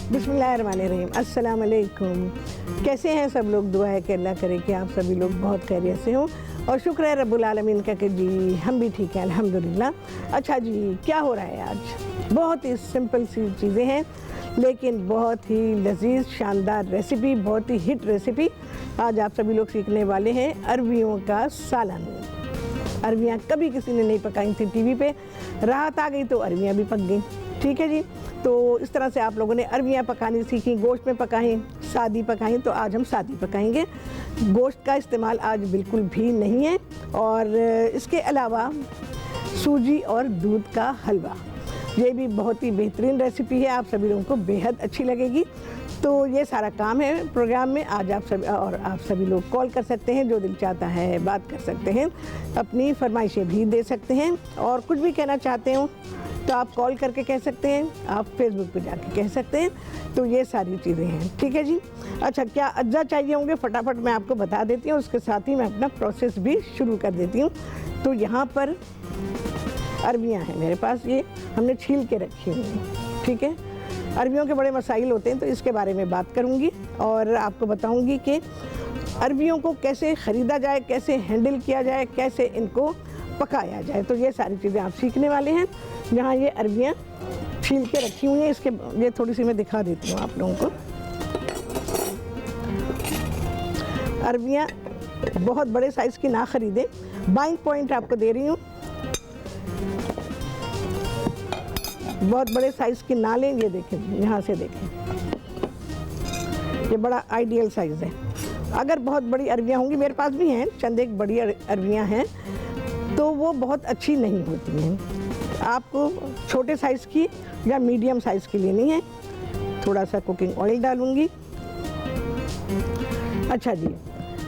बिस्मिल्लाहिर्रहमानिर्रहीम, अस्सलाम वालेकुम। कैसे हैं सब लोग? दुआ है कि अल्लाह करे कि आप सभी लोग बहुत खैरियत से हों और शुक्र है रब्बुल आलमीन का कि जी हम भी ठीक हैं अल्हम्दुलिल्लाह। अच्छा जी, क्या हो रहा है आज? बहुत ही सिंपल सी चीज़ें हैं लेकिन बहुत ही लजीज शानदार रेसिपी, बहुत ही हिट रेसिपी आज आप सभी लोग सीखने वाले हैं। अरबियों का सालन। अरबियाँ कभी किसी ने नहीं पकाई थी टीवी पे, राहत आ गई तो अरबियाँ भी पक गई। ठीक है जी, तो इस तरह से आप लोगों ने अरबियाँ पकानी सीखी, गोश्त में पकाई, सादी पकाई, तो आज हम सादी पकाएंगे। गोश्त का इस्तेमाल आज बिल्कुल भी नहीं है और इसके अलावा सूजी और दूध का हलवा, ये भी बहुत ही बेहतरीन रेसिपी है, आप सभी लोगों को बेहद अच्छी लगेगी। तो ये सारा काम है प्रोग्राम में आज। आप सभी लोग कॉल कर सकते हैं, जो दिल चाहता है बात कर सकते हैं, अपनी फरमाइशें भी दे सकते हैं और कुछ भी कहना चाहते हो तो आप कॉल करके कह सकते हैं, आप फेसबुक पे जाके कह सकते हैं। तो ये सारी चीज़ें हैं, ठीक है जी। अच्छा, क्या अज्जा चाहिए होंगे फटाफट मैं आपको बता देती हूँ, उसके साथ ही मैं अपना प्रोसेस भी शुरू कर देती हूँ। तो यहाँ पर अरबियाँ हैं मेरे पास, ये हमने छील के रखी हुई हैं, ठीक है। अरबियों के बड़े मसाइल होते हैं तो इसके बारे में बात करूँगी और आपको बताऊँगी कि अरबियों को कैसे ख़रीदा जाए, कैसे हैंडल किया जाए, कैसे इनको पकाया जाए। तो ये सारी चीज़ें आप सीखने वाले हैं। यहाँ ये अरबियाँ छील के रखी हुई हैं, इसके ये थोड़ी सी मैं दिखा देती हूँ आप लोगों को। अरबियाँ बहुत बड़े साइज़ की ना ख़रीदें, बाइंग पॉइंट आपको दे रही हूँ, बहुत बड़े साइज़ की ना लें। ये देखें, यहाँ से देखें, ये बड़ा आइडियल साइज़ है। अगर बहुत बड़ी अरबियाँ होंगी, मेरे पास भी हैं चंद एक बड़ी अरबियाँ हैं, तो वो बहुत अच्छी नहीं होती हैं। आपको छोटे साइज़ की या मीडियम साइज़ की लेनी है। थोड़ा सा कुकिंग ऑयल डालूँगी। अच्छा जी,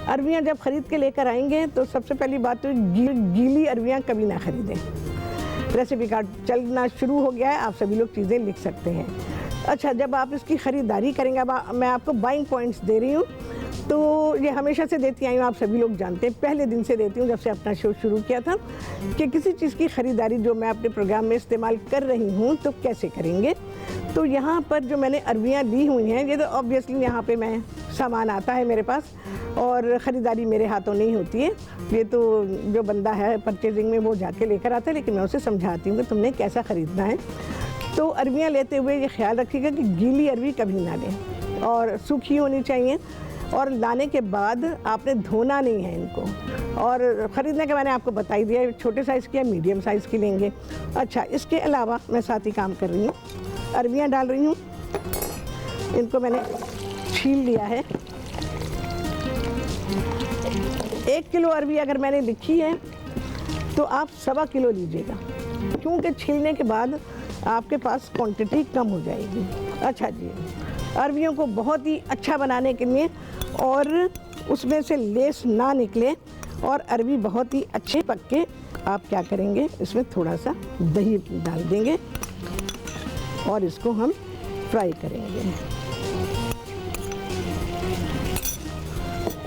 अरबियाँ जब ख़रीद के लेकर आएंगे तो सबसे पहली बात तो गीली अरबियाँ कभी ना ख़रीदें। रेसिपी कार्ड चलना शुरू हो गया है, आप सभी लोग चीज़ें लिख सकते हैं। अच्छा, जब आप इसकी ख़रीदारी करेंगे, अब मैं आपको बाइंग पॉइंट्स दे रही हूँ, तो ये हमेशा से देती आई हूँ, आप सभी लोग जानते हैं, पहले दिन से देती हूँ जब से अपना शो शुरू किया था, कि किसी चीज़ की ख़रीदारी जो मैं अपने प्रोग्राम में इस्तेमाल कर रही हूँ तो कैसे करेंगे। तो यहाँ पर जो मैंने अरबियाँ ली हुई हैं, ये तो ऑब्वियसली यहाँ पे मैं सामान आता है मेरे पास और ख़रीदारी मेरे हाथों नहीं होती है, ये तो जो बंदा है परचेजिंग में वो जाके लेकर आता है, लेकिन मैं उसे समझाती हूँ कि तुमने कैसा ख़रीदना है। तो अरबियाँ लेते हुए ये ख्याल रखिएगा कि गीली अरबी कभी ना लें और सूखी होनी चाहिए, और लाने के बाद आपने धोना नहीं है इनको। और ख़रीदने के मैंने आपको बता ही दिया, छोटे साइज़ की या मीडियम साइज़ की लेंगे। अच्छा, इसके अलावा मैं साथ ही काम कर रही हूँ, अरबियाँ डाल रही हूँ, इनको मैंने छील लिया है। 1 किलो अरबी अगर मैंने लिखी है तो आप 1.25 किलो लीजिएगा, क्योंकि छीलने के बाद आपके पास क्वांटिटी कम हो जाएगी। अच्छा जी, अरबियों को बहुत ही अच्छा बनाने के लिए और उसमें से लेस ना निकले और अरबी बहुत ही अच्छे पक के, आप क्या करेंगे, इसमें थोड़ा सा दही डाल देंगे और इसको हम फ्राई करेंगे।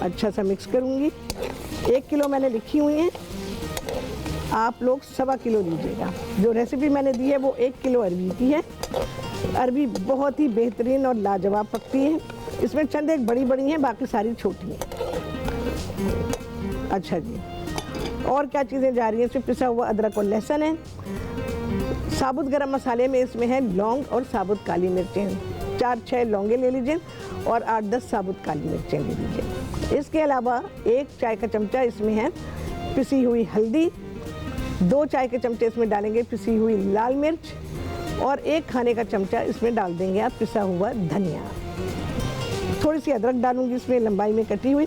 अच्छा सा मिक्स करूँगी। 1 किलो मैंने लिखी हुई है, आप लोग 1.25 किलो लीजिएगा। जो रेसिपी मैंने दी है वो 1 किलो अरबी की है। अरबी बहुत ही बेहतरीन और लाजवाब पकती है। इसमें चंद एक बड़ी बड़ी हैं, बाकी सारी छोटी हैं। अच्छा जी, और क्या चीज़ें जा रही हैं, इसमें पिसा हुआ अदरक और लहसुन है। साबुत गरम मसाले में इसमें है लौंग और साबुत काली मिर्चें, 4-6 लौंगे ले लीजिए और 8-10 साबुत काली मिर्चें ले लीजिए। इसके अलावा 1 चाय का चमचा इसमें है पिसी हुई हल्दी, 2 चाय के चमचे इसमें डालेंगे पिसी हुई लाल मिर्च और 1 खाने का चमचा इसमें डाल देंगे आप पिसा हुआ धनिया। थोड़ी सी अदरक डालूंगी इसमें लंबाई में कटी हुई।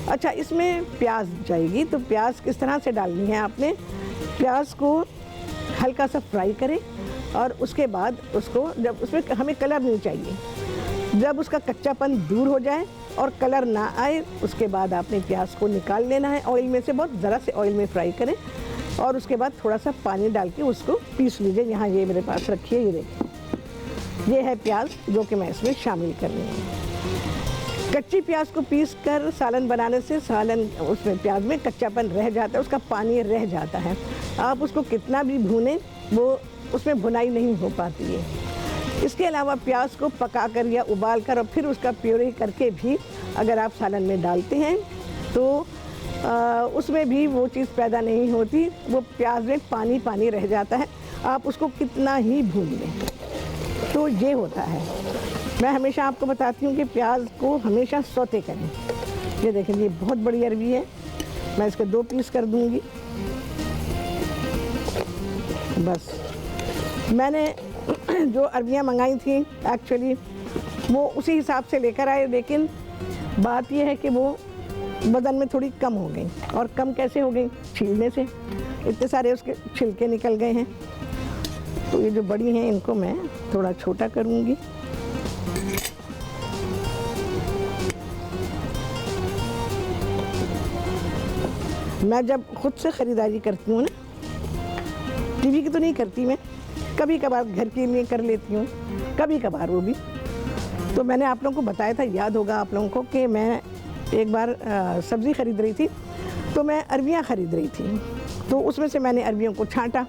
अच्छा, इसमें प्याज जाएगी, तो प्याज किस तरह से डालनी है आपने, प्याज को हल्का सा फ्राई करें और उसके बाद उसको, जब उसमें हमें कलर नहीं चाहिए, जब उसका कच्चापन दूर हो जाए और कलर ना आए, उसके बाद आपने प्याज को निकाल लेना है ऑयल में से, बहुत ज़रा से ऑयल में फ्राई करें और उसके बाद थोड़ा सा पानी डाल के उसको पीस लीजिए। यहाँ ये मेरे पास रखी है, ये देखिए, ये है प्याज जो कि मैं इसमें शामिल कर रही हूँ। कच्ची प्याज को पीस कर सालन बनाने से सालन, उसमें प्याज में कच्चापन रह जाता है, उसका पानी रह जाता है। आप उसको कितना भी भूनें वो उसमें भुनाई नहीं हो पाती है। इसके अलावा प्याज को पकाकर या उबाल कर और फिर उसका प्यूरी करके भी अगर आप सालन में डालते हैं तो उसमें भी वो चीज़ पैदा नहीं होती, वो प्याज में पानी पानी रह जाता है, आप उसको कितना ही भून लें। तो ये होता है, मैं हमेशा आपको बताती हूँ कि प्याज को हमेशा सौते करें। ये देखें, ये बहुत बड़ी अरबी है, मैं इसके 2 पीस कर दूँगी। बस मैंने जो अरबियाँ मंगाई थी एक्चुअली वो उसी हिसाब से लेकर आए, लेकिन बात यह है कि वो वज़न में थोड़ी कम हो गई। और कम कैसे हो गई? छीलने से इतने सारे उसके छिलके निकल गए हैं। तो ये जो बड़ी हैं इनको मैं थोड़ा छोटा करूँगी। मैं जब खुद से ख़रीदारी करती हूँ ना, टीवी की तो नहीं करती मैं, कभी कभार घर के लिए कर लेती हूँ, कभी कभार वो भी। तो मैंने आप लोगों को बताया था, याद होगा आप लोगों को, कि मैं एक बार सब्ज़ी ख़रीद रही थी तो मैं अरबियाँ ख़रीद रही थी। तो उसमें से मैंने अरबियों को छांटा,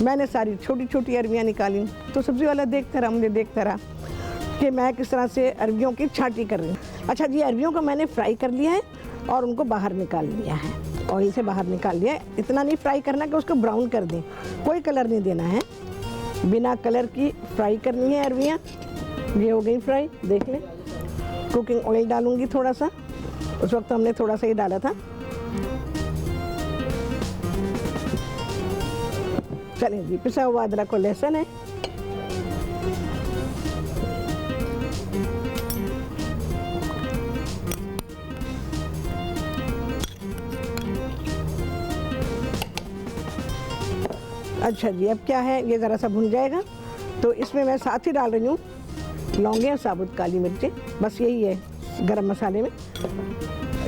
मैंने सारी छोटी छोटी अरबियाँ निकाली। तो सब्ज़ी वाला देखता रहा, मुझे देखता रहा कि मैं किस तरह से अरबियों की छांटी कर रही हूँ। अच्छा जी, अरबियों को मैंने फ्राई कर लिया है और उनको बाहर निकाल लिया है, ऑयल से बाहर निकाल लिया है। इतना नहीं फ्राई करना कि उसको ब्राउन कर दें, कोई कलर नहीं देना है, बिना कलर की फ्राई करनी है अरबियाँ। ये हो गई फ्राई, देख लें। कुकिंग ऑयल डालूंगी थोड़ा सा, उस वक्त हमने थोड़ा सा ही डाला था। चलें जी, पिसा हुआ अदरक और लहसुन है, अच्छा जी। अब क्या है, ये ज़रा सा भुन जाएगा तो इसमें मैं साथ ही डाल रही हूँ लौंगे और साबुत काली मिर्चें। बस यही है गरम मसाले में।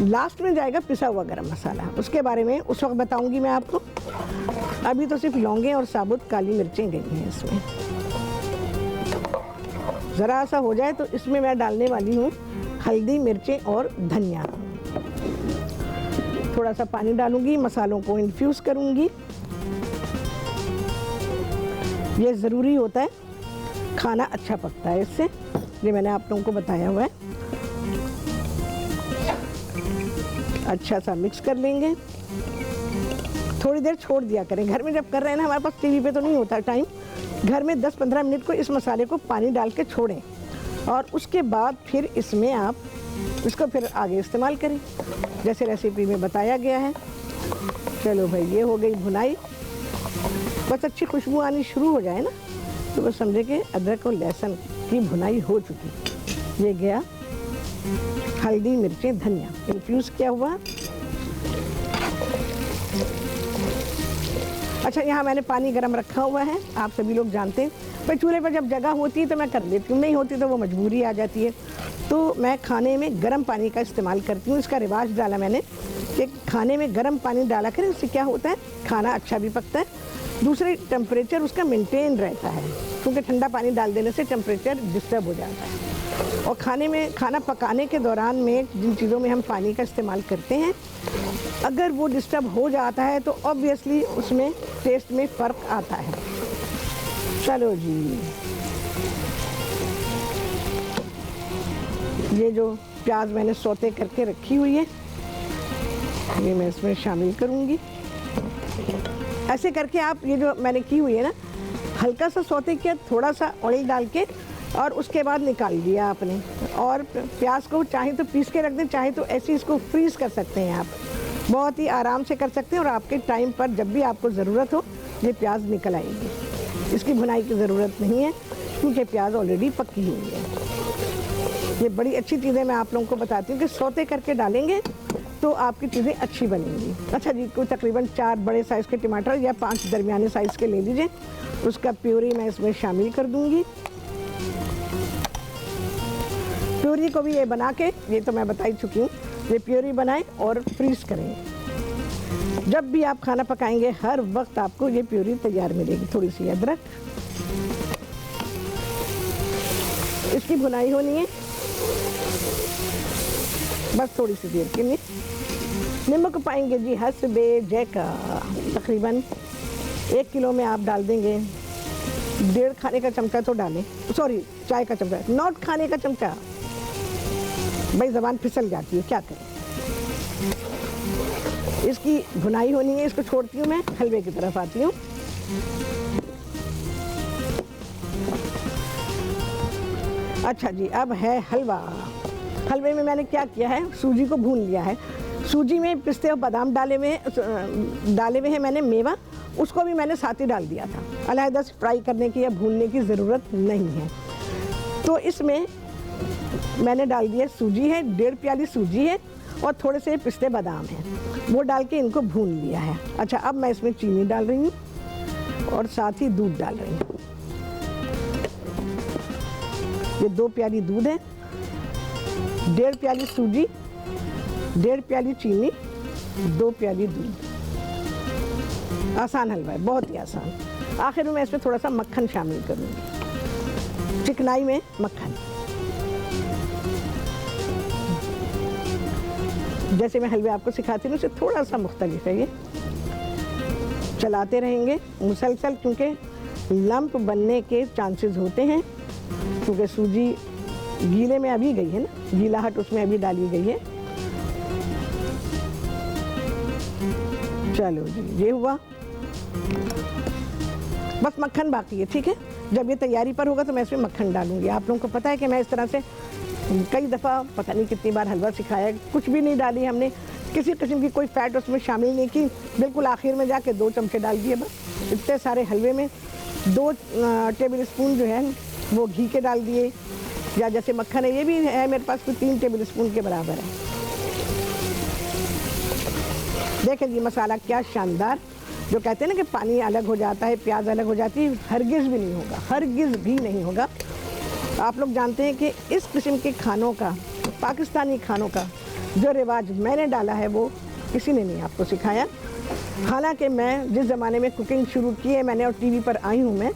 लास्ट में जाएगा पिसा हुआ गरम मसाला, उसके बारे में उस वक्त बताऊंगी मैं आपको। अभी तो सिर्फ लौंगे और साबुत काली मिर्चें गई हैं इसमें। ज़रा सा हो जाए तो इसमें मैं डालने वाली हूँ हल्दी, मिर्चें और धनिया। थोड़ा सा पानी डालूंगी, मसालों को इन्फ्यूज़ करूँगी। ये ज़रूरी होता है, खाना अच्छा पकता है इससे, ये मैंने आप लोगों को बताया हुआ है। अच्छा सा मिक्स कर लेंगे, थोड़ी देर छोड़ दिया करें। घर में जब कर रहे हैं ना, हमारे पास टीवी पे तो नहीं होता टाइम, घर में 10-15 मिनट को इस मसाले को पानी डाल के छोड़ें और उसके बाद फिर इसमें आप इसको फिर आगे इस्तेमाल करें जैसे रेसिपी में बताया गया है। चलो भाई, ये हो गई भुनाई। बस अच्छी खुशबू आनी शुरू हो जाए ना तो बस समझे कि अदरक और लहसुन की भुनाई हो चुकी। ये गया हल्दी, मिर्चें, धनिया इन्फ्यूज़ किया हुआ। अच्छा, यहाँ मैंने पानी गरम रखा हुआ है, आप सभी लोग जानते हैं। पर चूल्हे पर जब जगह होती है तो मैं कर लेती हूँ, नहीं होती तो वो मजबूरी आ जाती है। तो मैं खाने में गर्म पानी का इस्तेमाल करती हूँ। इसका रिवाज डाला मैंने कि खाने में गर्म पानी डाला करें, उससे क्या होता है, खाना अच्छा भी पकता है, दूसरे टेम्परेचर उसका मेंटेन रहता है। क्योंकि ठंडा पानी डाल देने से टेम्परेचर डिस्टर्ब हो जाता है। और खाना पकाने के दौरान में जिन चीज़ों में हम पानी का इस्तेमाल करते हैं, अगर वो डिस्टर्ब हो जाता है तो ऑब्वियसली उसमें टेस्ट में फ़र्क आता है। चलो जी, ये जो प्याज मैंने सौते करके रखी हुई है, ये मैं इसमें शामिल करूँगी। ऐसे करके आप ये जो मैंने की हुई है ना, हल्का सा सौते किया, थोड़ा सा ऑयल डाल के और उसके बाद निकाल दिया आपने। और प्याज को चाहे तो पीस के रख दें, चाहे तो ऐसे इसको फ्रीज़ कर सकते हैं आप, बहुत ही आराम से कर सकते हैं। और आपके टाइम पर जब भी आपको ज़रूरत हो ये प्याज निकल आएगी। इसकी भुनाई की ज़रूरत नहीं है क्योंकि प्याज ऑलरेडी पकी हुई है। ये बड़ी अच्छी चीज़ें मैं आप लोगों को बताती हूँ कि सौते करके डालेंगे तो आपकी चीज़ें अच्छी बनेंगी। अच्छा जी, कोई तकरीबन 4 बड़े साइज़ के टमाटर या 5 दरमियाने साइज़ के ले लीजिए, उसका प्यूरी मैं इसमें शामिल कर दूँगी। प्यूरी को भी ये बना के, ये तो मैं बता ही चुकी हूँ, ये प्यूरी बनाएं और फ्रीज़ करें। जब भी आप खाना पकाएंगे हर वक्त आपको ये प्यूरी तैयार मिलेगी। थोड़ी सी अदरक, इसकी भुनाई होनी है बस थोड़ी सी देर के लिए। नमक पाएंगे जी हस्बे जायका, तकरीबन 1 किलो में आप डाल देंगे 1.5 खाने का चमचा तो डालें, सॉरी चाय का चमचा, नॉट खाने का चमचा, भाई ज़बान फिसल जाती है, क्या करें। इसकी भुनाई होनी है, इसको छोड़ती हूँ मैं, हलवे की तरफ आती हूँ। अच्छा जी, अब है हलवा। हलवे में मैंने क्या किया है, सूजी को भून लिया है। सूजी में पिस्ते और बादाम डाले हुए हैं मैंने, मेवा, उसको भी मैंने साथ ही डाल दिया था। अलग से फ्राई करने की या भूनने की ज़रूरत नहीं है। तो इसमें मैंने डाल दिया, सूजी है, 1.5 प्याली सूजी है और थोड़े से पिस्ते बादाम हैं, वो डाल के इनको भून लिया है। अच्छा, अब मैं इसमें चीनी डाल रही हूँ और साथ ही दूध डाल रही हूँ। ये 2 प्याली दूध है, 1.5 प्याली सूजी, 1.5 प्याली चीनी, 2 प्याली दूध। आसान हलवा है, बहुत ही आसान। आखिर में मैं इसमें थोड़ा सा मक्खन शामिल करूँगी, चिकनाई में मक्खन। जैसे मैं हलवे आपको सिखाती हूँ, उससे थोड़ा सा मुख्तलिफ है ये। चलाते रहेंगे मुसलसल, क्योंकि लंप बनने के चांसेस होते हैं, क्योंकि सूजी गीले में अभी गई है ना, गीलाहट उसमें अभी डाली गई है। चलो जी, ये हुआ, बस मक्खन बाकी है, ठीक है। जब ये तैयारी पर होगा तो मैं इसमें मक्खन डालूंगी। आप लोगों को पता है कि मैं इस तरह से कई दफ़ा, पता नहीं कितनी बार हलवा सिखाया है, कुछ भी नहीं डाली हमने, किसी किस्म की कोई फैट उसमें शामिल नहीं की, बिल्कुल आखिर में जाके 2 चमचे डाल दिए बस। इतने सारे हलवे में 2 टेबल स्पून जो है वो घी के डाल दिए, या जैसे मक्खन है ये भी है मेरे पास, तो 3 टेबल स्पून के बराबर है। देखें जी, मसाला क्या शानदार, जो कहते हैं ना कि पानी अलग हो जाता है, प्याज अलग हो जाती है, हरगिज़ भी नहीं होगा, हरगिज़ भी नहीं होगा। आप लोग जानते हैं कि इस किस्म के खानों का, पाकिस्तानी खानों का जो रिवाज मैंने डाला है वो किसी ने नहीं आपको सिखाया। हालांकि मैं जिस ज़माने में कुकिंग शुरू की है मैंने और टीवी पर आई हूँ मैं,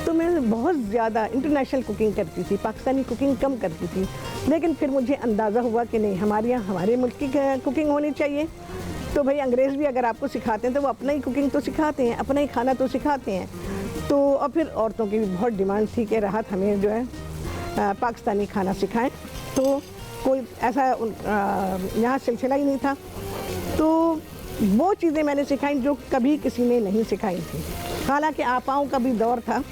तो मैं बहुत ज़्यादा इंटरनेशनल कुकिंग करती थी, पाकिस्तानी कुकिंग कम करती थी। लेकिन फिर मुझे अंदाज़ा हुआ कि नहीं, हमारे यहाँ हमारे मुल्क की कुकिंग होनी चाहिए। तो भाई अंग्रेज़ भी अगर आपको सिखाते हैं तो वो अपना ही कुकिंग तो सिखाते हैं, अपना ही खाना तो सिखाते हैं। तो और फिर औरतों की भी बहुत डिमांड थी कि राहत हमें जो है पाकिस्तानी खाना सिखाएं, तो कोई ऐसा यहाँ सिलसिला ही नहीं था। तो वो चीज़ें मैंने सिखाई जो कभी किसी ने नहीं सिखाई थी। हालांकि आपाओं का भी दौर था,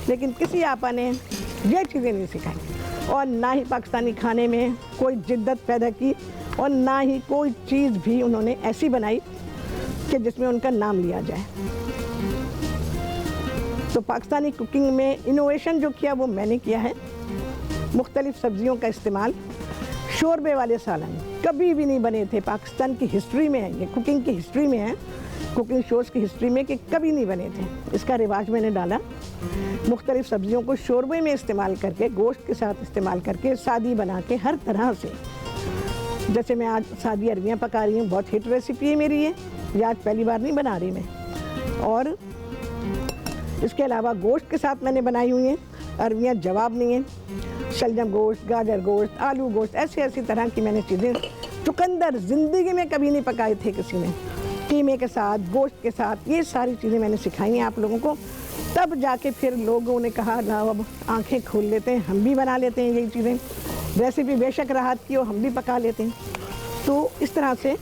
लेकिन किसी आपा ने ये चीज़ें नहीं सिखाई, और ना ही पाकिस्तानी खाने में कोई जिद्दत पैदा की, और ना ही कोई चीज़ भी उन्होंने ऐसी बनाई कि जिसमें उनका नाम लिया जाए। तो पाकिस्तानी कुकिंग में इनोवेशन जो किया वो मैंने किया है। मुख्तलिफ़ सब्ज़ियों का इस्तेमाल, शोरबे वाले सालन कभी भी नहीं बने थे पाकिस्तान की हिस्ट्री में है, ये कुकिंग की हिस्ट्री में है, कुकिंग शोज़ की हिस्ट्री में, कि कभी नहीं बने थे। इसका रिवाज मैंने डाला, मुख्तलिफ़ सब्ज़ियों को शोरबे में इस्तेमाल करके, गोश्त के साथ इस्तेमाल करके, सादी बना के, हर तरह से। जैसे मैं आज सादी अरबियाँ पका रही हूँ, बहुत हिट रेसिपी है मेरी ये आज पहली बार नहीं बना रही मैं। और इसके अलावा गोश्त के साथ मैंने बनाई हुई हैं अरबियाँ, जवाब नहीं है, शलजम गोश्त, गाजर गोश्त, आलू गोश्त, ऐसी तरह की मैंने चीज़ें, चुकंदर ज़िंदगी में कभी नहीं पकाए थे किसी ने, कीमे के साथ, गोश्त के साथ, ये सारी चीज़ें मैंने सिखाई हैं आप लोगों को। तब जाके फिर लोगों ने कहा ना, अब आंखें खोल लेते हैं, हम भी बना लेते हैं यही चीज़ें, रेसिपी बेशक राहत की हो, हम भी पका लेते हैं। तो इस तरह से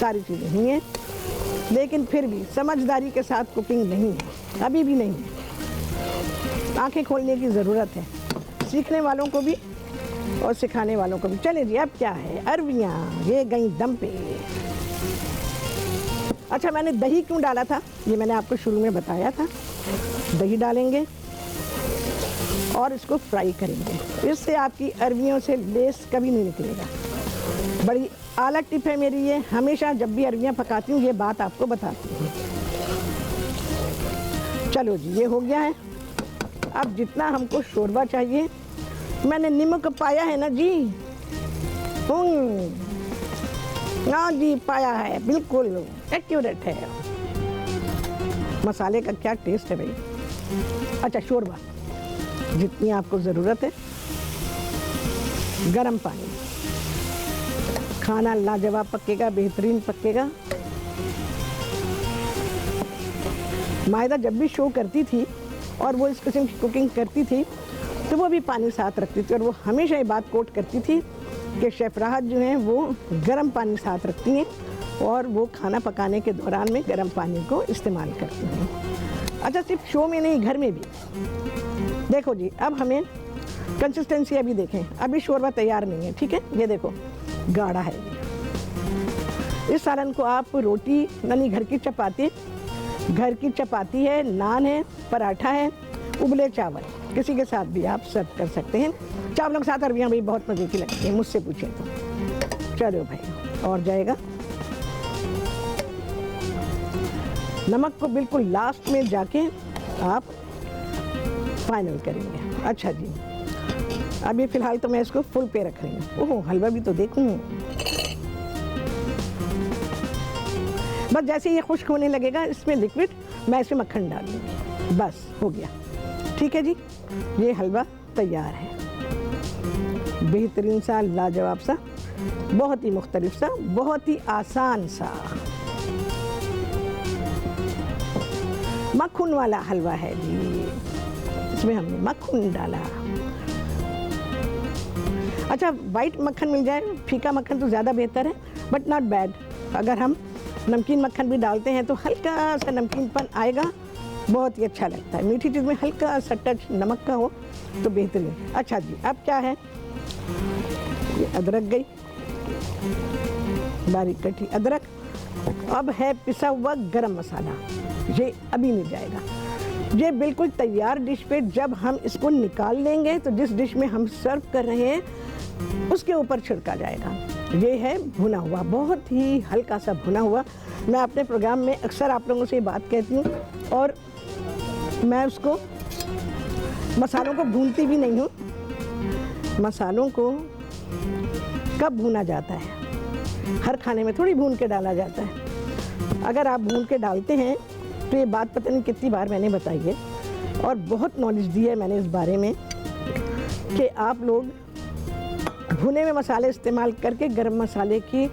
सारी चीज़ें हुई हैं, लेकिन फिर भी समझदारी के साथ कुकिंग नहीं है, अभी भी नहीं है। आंखें खोलने की ज़रूरत है, सीखने वालों को भी और सिखाने वालों को भी। चले जी, अब क्या है, अरबियाँ ये गई दम पे। अच्छा, मैंने दही क्यों डाला था ये मैंने आपको शुरू में बताया था। दही डालेंगे और इसको फ्राई करेंगे, इससे आपकी अरबियों से लेस कभी नहीं निकलेगा। बड़ी आला टिप है मेरी ये, हमेशा जब भी अरबियाँ पकाती हूँ ये बात आपको बताती हूँ। चलो जी, ये हो गया है। अब जितना हमको शोरबा चाहिए, मैंने नमक पाया है ना जी, ना जी पाया है, बिल्कुल एक्यूरेट है। मसाले का क्या टेस्ट है भाई। अच्छा, शोरबा जितनी आपको ज़रूरत है, गरम पानी, खाना लाजवाब पकेगा, बेहतरीन पकेगा। मायदा जब भी शो करती थी और वो इस किस्म की कुकिंग करती थी तो वो भी पानी साथ रखती थी, और वो हमेशा ये बात कोट करती थी कि शेफ़ राहत जो हैं वो गर्म पानी साथ रखती हैं और वो खाना पकाने के दौरान में गर्म पानी को इस्तेमाल करती हैं। अच्छा, सिर्फ शो में नहीं, घर में भी। देखो जी, अब हमें कंसिस्टेंसी अभी देखें, अभी शोरबा तैयार नहीं है, ठीक है। ये देखो गाढ़ा है। इस सालन को आप रोटी यानी घर की चपाती है, नान है, पराठा है, उबले चावल, किसी के साथ भी आप सर्व कर सकते हैं। चावलों के साथ अरबियाँ भी बहुत मज़े की लगती हैं, मुझसे पूछें तो। चलो भाई, और जाएगा। नमक को बिल्कुल लास्ट में जाके आप फाइनल करेंगे। अच्छा जी, अभी फ़िलहाल तो मैं इसको फुल पे रख रही हूँ। ओह, हलवा भी तो देखूँ। बस जैसे ये खुश्क होने लगेगा, इसमें लिक्विड, मैं इसमें मक्खन डाल दूँगी, बस हो गया। ठीक है जी, ये हलवा तैयार है। बेहतरीन सा, लाजवाब सा, बहुत ही मुख्तलिफ सा, बहुत ही आसान सा मक्खन वाला हलवा है जी। इसमें हमने मक्खन डाला। अच्छा, वाइट मक्खन मिल जाए, फीका मक्खन तो ज़्यादा बेहतर है, बट नॉट बैड। अगर हम नमकीन मक्खन भी डालते हैं तो हल्का सा नमकीनपन आएगा, बहुत ही अच्छा लगता है। मीठी चीज़ में हल्का सा टच नमक का हो तो बेहतरीन। अच्छा जी, अब क्या है, ये अदरक गई, बारीक कटी अदरक। अब है पिसा हुआ गरम मसाला, ये अभी मिल जाएगा। ये बिल्कुल तैयार डिश पे जब हम इसको निकाल लेंगे तो जिस डिश में हम सर्व कर रहे हैं उसके ऊपर छिड़का जाएगा। ये है भुना हुआ, बहुत ही हल्का सा भुना हुआ। मैं अपने प्रोग्राम में अक्सर आप लोगों से बात कहती हूँ, और मैं उसको मसालों को भूनती भी नहीं हूँ। मसालों को कब भूना जाता है, हर खाने में थोड़ी भून के डाला जाता है। अगर आप भून के डालते हैं तो ये बात पता नहीं कितनी बार मैंने बताई है, और बहुत नॉलेज दी है मैंने इस बारे में कि आप लोग भुने हुए मसाले इस्तेमाल करके गरम मसाले की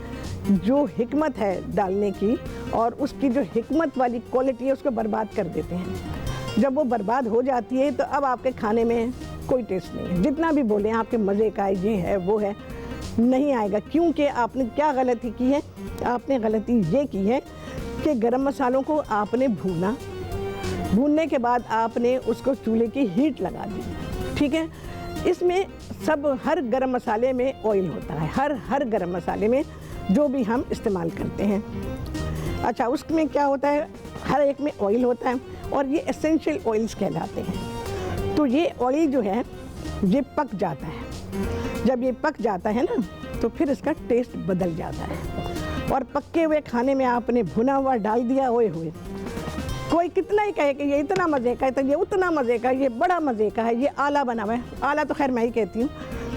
जो हिकमत है डालने की, और उसकी जो हिकमत वाली क्वालिटी है, उसको बर्बाद कर देते हैं। जब वो बर्बाद हो जाती है तो अब आपके खाने में कोई टेस्ट नहीं है। जितना भी बोलें आपके मज़े का ये है वो है, नहीं आएगा। क्योंकि आपने क्या गलती की है, आपने गलती ये की है कि गरम मसालों को आपने भूना, भूनने के बाद आपने उसको चूल्हे की हीट लगा दी, ठीक है। इसमें सब हर गरम मसाले में ऑयल होता है, हर गरम मसाले में जो भी हम इस्तेमाल करते हैं। अच्छा, उसमें क्या होता है, हर एक में ऑयल होता है, और ये एसेंशियल ऑयल्स कहलाते हैं। तो ये ऑयल जो है ये पक जाता है। जब ये पक जाता है ना तो फिर इसका टेस्ट बदल जाता है। और पके हुए खाने में आपने भुना हुआ डाल दिया, ओए हुए, कोई कितना ही कहे कि ये इतना मज़े का है, तो ये उतना मज़े का, ये बड़ा मज़े का है, ये आला बना हुआ है। आला तो खैर मैं ही कहती हूँ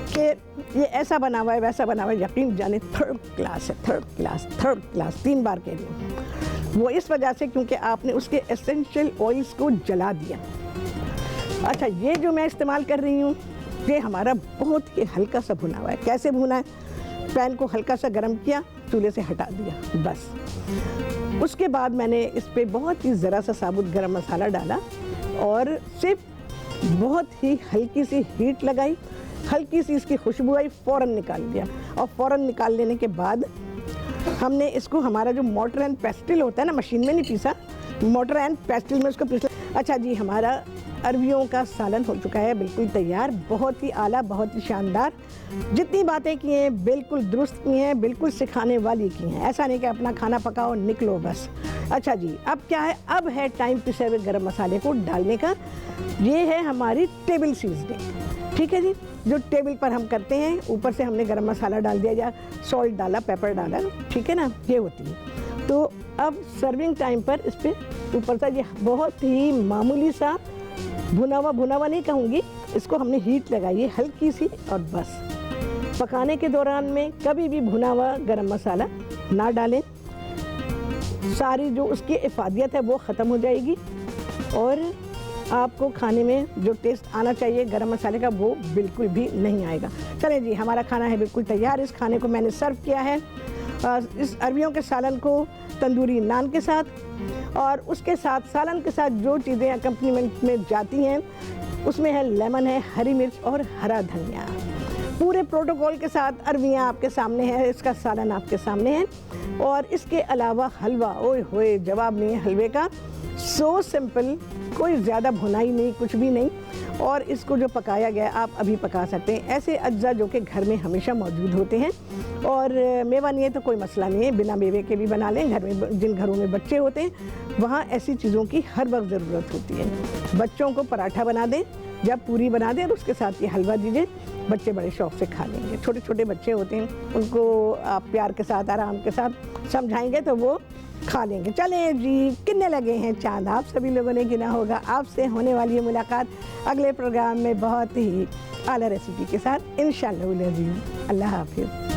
कि ये ऐसा बना हुआ है, वैसा बना हुआ है, यकीन जाने थर्ड क्लास है, थर्ड क्लास 3 बार कह रही हूँ। वो इस वजह से क्योंकि आपने उसके एसेंशियल ऑयल्स को जला दिया। अच्छा, ये जो मैं इस्तेमाल कर रही हूँ ये हमारा बहुत ही हल्का सा भुना हुआ है। कैसे भुना है, पैन को हल्का सा गर्म किया, चूल्हे से हटा दिया, बस। उसके बाद मैंने इस पर बहुत ही ज़रा सा साबुत गरम मसाला डाला और सिर्फ बहुत ही हल्की सी हीट लगाई, हल्की सी इसकी खुशबू आई, फ़ौरन निकाल दिया। और फ़ौरन निकाल लेने के बाद हमने इसको, हमारा जो मोटर एंड पेस्टिल होता है ना, मशीन में नहीं पीसा, मोटर एंड पेस्टिल में उसको पीसा। अच्छा जी, हमारा अरबियों का सालन हो चुका है, बिल्कुल तैयार, बहुत ही आला, बहुत ही शानदार। जितनी बातें की हैं बिल्कुल दुरुस्त की हैं, बिल्कुल सिखाने वाली की हैं। ऐसा नहीं कि अपना खाना पकाओ निकलो बस। अच्छा जी, अब क्या है, अब है टाइम पिसे हुए गरम मसाले को डालने का। ये है हमारी टेबल सीजनिंग, ठीक है जी, जो टेबल पर हम करते हैं। ऊपर से हमने गरम मसाला डाल दिया या सॉल्ट डाला, पेपर डाला, ठीक है ना, ये होती है। तो अब सर्विंग टाइम पर इस पर ऊपर से ये बहुत ही मामूली सा भुना हुआ नहीं कहूँगी, इसको हमने हीट लगाई है हल्की सी, और बस। पकाने के दौरान में कभी भी भुना हुआ गरम मसाला ना डालें, सारी जो उसकी इफादियत है वो ख़त्म हो जाएगी, और आपको खाने में जो टेस्ट आना चाहिए गरम मसाले का वो बिल्कुल भी नहीं आएगा। चलें जी, हमारा खाना है बिल्कुल तैयार। इस खाने को मैंने सर्व किया है, इस अरबियों के सालन को तंदूरी नान के साथ, और उसके साथ सालन के साथ जो चीज़ें अकम्पनीमेंट में जाती हैं उसमें है लेमन है, हरी मिर्च और हरा धनिया। पूरे प्रोटोकॉल के साथ अरवियाँ आपके सामने है, इसका सालन आपके सामने है। और इसके अलावा हलवा, ओए होए जवाब नहीं है हलवे का। सो सिंपल, कोई ज़्यादा भुनाई नहीं, कुछ भी नहीं। और इसको जो पकाया गया आप अभी पका सकते हैं। ऐसे अज्जा जो कि घर में हमेशा मौजूद होते हैं। और मेवा नहीं है तो कोई मसला नहीं है, बिना मेवे के भी बना लें। घर में जिन घरों में बच्चे होते हैं वहाँ ऐसी चीज़ों की हर वक्त ज़रूरत होती है। बच्चों को पराठा बना दें, जब पूरी बना दें और उसके साथ ये हलवा दीजिए, बच्चे बड़े शौक़ से खा लेंगे। छोटे छोटे बच्चे होते हैं, उनको आप प्यार के साथ आराम के साथ समझाएंगे तो वो खा लेंगे। चलें जी, कितने लगे हैं चांद आप सभी लोगों ने गिना होगा। आपसे होने वाली है मुलाकात अगले प्रोग्राम में बहुत ही आला रेसिपी के साथ इंशाअल्लाह। अल्लाह हाफिज़।